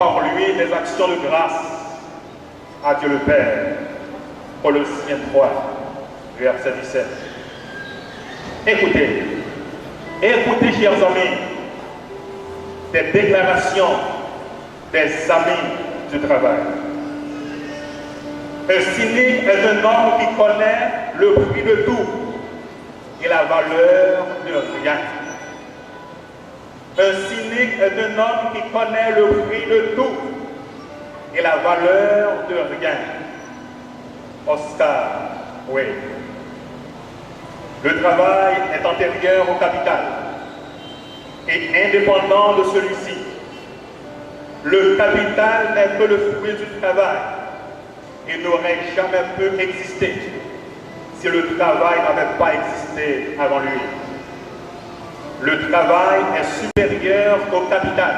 Par lui des actions de grâce à Dieu le Père. Colossiens 3, verset 17. Écoutez, chers amis, des déclarations des amis du travail. Un cynique est un homme qui connaît le prix de tout et la valeur de rien. Un cynique est un homme qui connaît le prix de tout et la valeur de rien. Oscar Wilde. Le travail est antérieur au capital et indépendant de celui-ci. Le capital n'est que le fruit du travail et n'aurait jamais pu exister si le travail n'avait pas existé avant lui. Le travail est supérieur au capital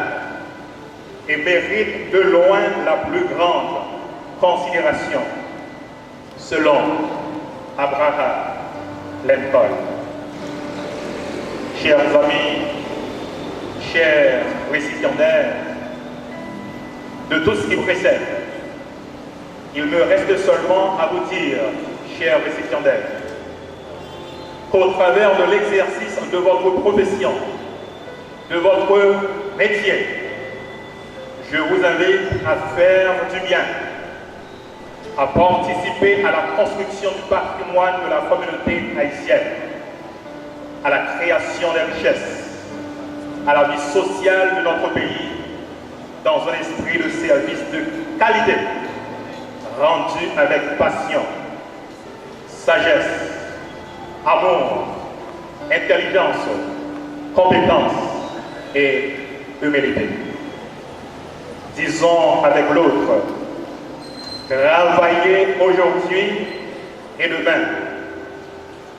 et mérite de loin la plus grande considération, selon Abraham Lincoln. Chers amis, chers récipiendaires, de tout ce qui précède, il me reste seulement à vous dire, chers récipiendaires, qu'au travers de l'exercice de votre profession, de votre métier, je vous invite à faire du bien, à participer à la construction du patrimoine de la communauté haïtienne, à la création des richesses, à la vie sociale de notre pays, dans un esprit de service de qualité, rendu avec passion, sagesse, amour, intelligence, compétence et humilité. Disons avec l'autre, travailler aujourd'hui et demain,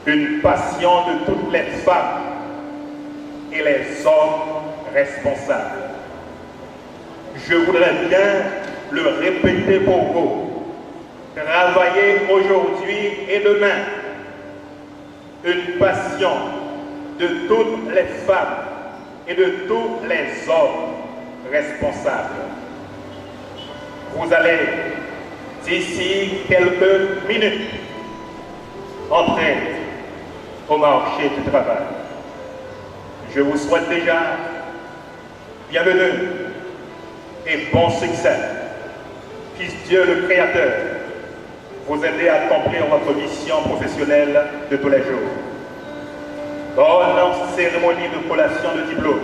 une passion de toutes les femmes et les hommes responsables. Je voudrais bien le répéter pour vous. Travailler aujourd'hui et demain, une passion de toutes les femmes et de tous les hommes responsables. Vous allez, d'ici quelques minutes, entrer au marché du travail. Je vous souhaite déjà bienvenue et bon succès. Puisse Dieu le Créateur vous aider à accomplir votre mission professionnelle de tous les jours. Bonne cérémonie de collation de diplôme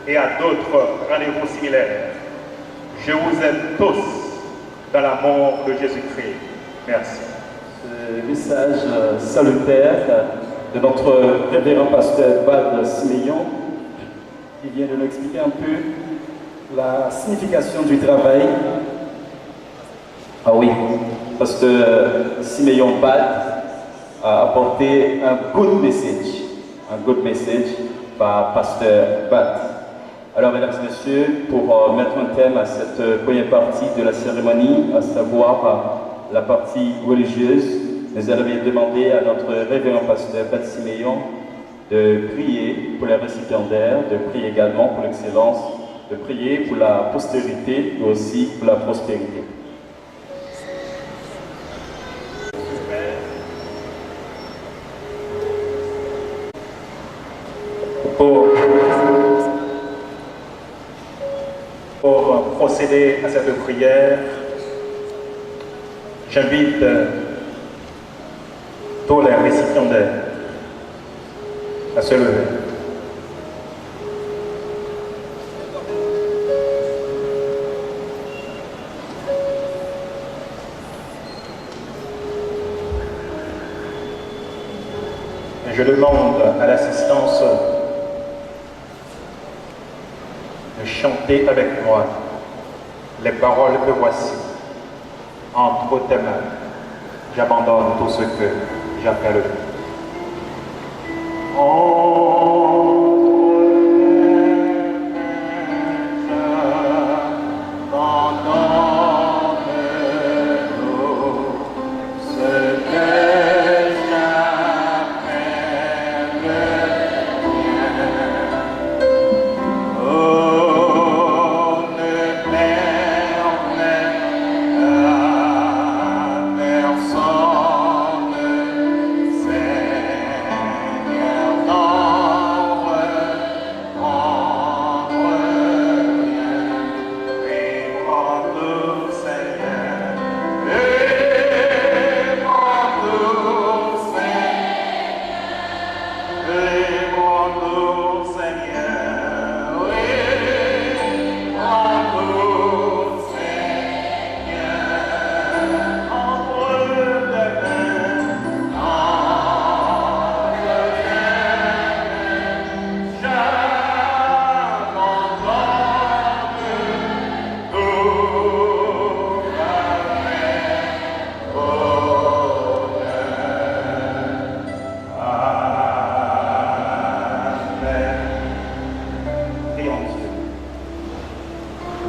et à d'autres rendez-vous similaires. Je vous aime tous dans l'amour de Jésus-Christ. Merci. Ce message salutaire de notre révérend pasteur Bad Siméon, qui vient de nous expliquer un peu la signification du travail. Ah oui, pasteur Siméon Bad a apporté un good message par pasteur Bad. Alors, mesdames et messieurs, pour mettre un thème à cette première partie de la cérémonie, à savoir la partie religieuse, nous allons demander à notre révérend pasteur Bad Siméon de prier pour les récipiendaires, de prier également pour l'excellence, de prier pour la postérité et aussi pour la prospérité. Pour procéder à cette prière, j'invite tous les récipiendaires à se lever. Je demande à l'assistance de chanter avec moi les paroles que voici. Entre tes mains, j'abandonne tout ce que j'appelle. Oh,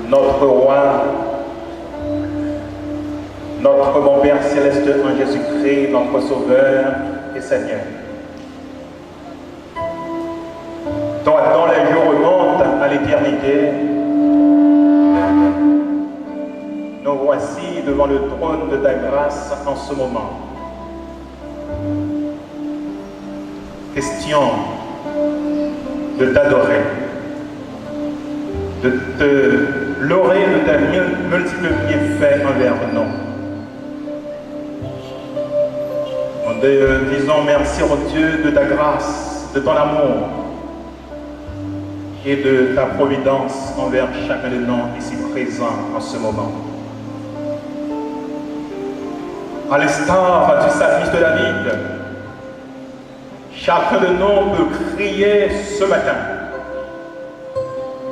Notre roi, notre bon Père céleste en Jésus-Christ, notre Sauveur et Seigneur. Dont les jours remontent à l'éternité, nous voici devant le trône de ta grâce en ce moment. Question de t'adorer, de te louer de tes multiples bienfaits envers nous. Nous te disons merci au Dieu de ta grâce, de ton amour et de ta providence envers chacun de nous ici présents en ce moment. À l'instar du sacrifice de David, chacun de nous peut crier ce matin: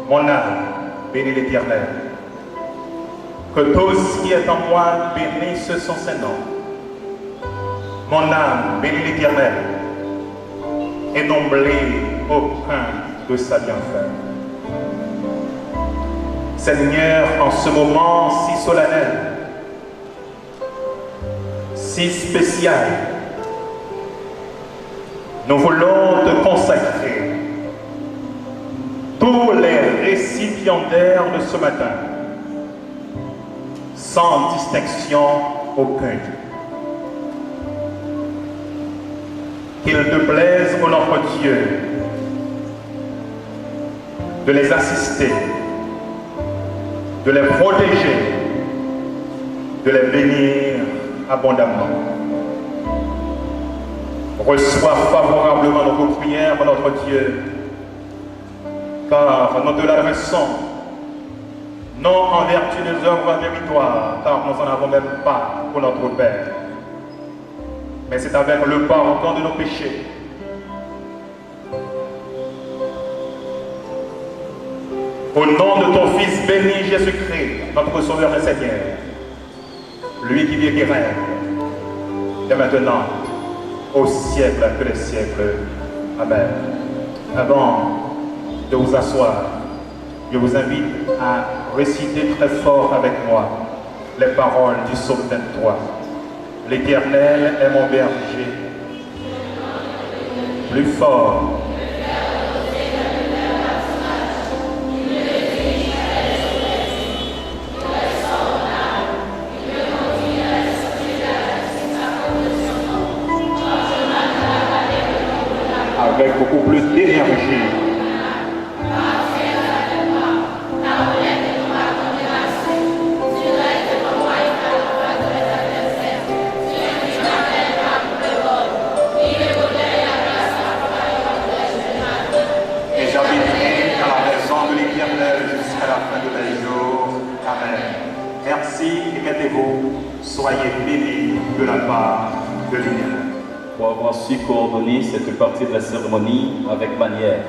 mon âme bénit l'Éternel. Que tout ce qui est en moi bénisse son Saint-Nom. Mon âme bénit l'Éternel et n'oublie aucun de sa bienfait. Seigneur, en ce moment si solennel, si spécial, nous voulons te consacrer tous les récipiendaires de ce matin, sans distinction aucune. Qu'il te plaise, ô notre Dieu, de les assister, de les protéger, de les bénir abondamment. Reçois favorablement nos prières, notre Dieu, car nous te l'adressons, non en vertu des œuvres méritoires, car nous n'en avons même pas pour notre Père, mais c'est avec le pardon de nos péchés. Au nom de ton Fils béni Jésus-Christ, notre Sauveur et Seigneur, lui qui vit et qui règne, dès maintenant, au siècle que les siècles. Amen. Avant de vous asseoir, je vous invite à réciter très fort avec moi les paroles du psaume 23. L'Éternel est mon berger. Plus fort. Avec beaucoup plus d'énergie. Et j'habiterai dans la maison de l'Éternel jusqu'à la fin de mes jours. Amen. Merci et mettez-vous, soyez bénis de la part de l'Éternel. Pour avoir su coordonner cette partie de la cérémonie avec manière.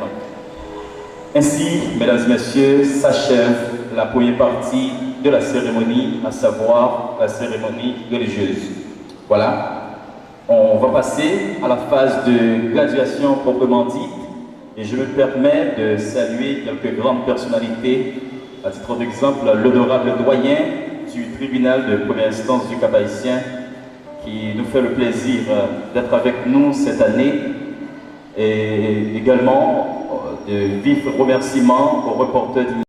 Ainsi, mesdames et messieurs, s'achève la première partie de la cérémonie, à savoir la cérémonie religieuse. Voilà, on va passer à la phase de graduation proprement dite, et je me permets de saluer quelques grandes personnalités. À titre d'exemple, l'honorable doyen du tribunal de première instance du Cap-Haïtien, qui nous fait le plaisir d'être avec nous cette année, et également de vifs remerciements aux reporters du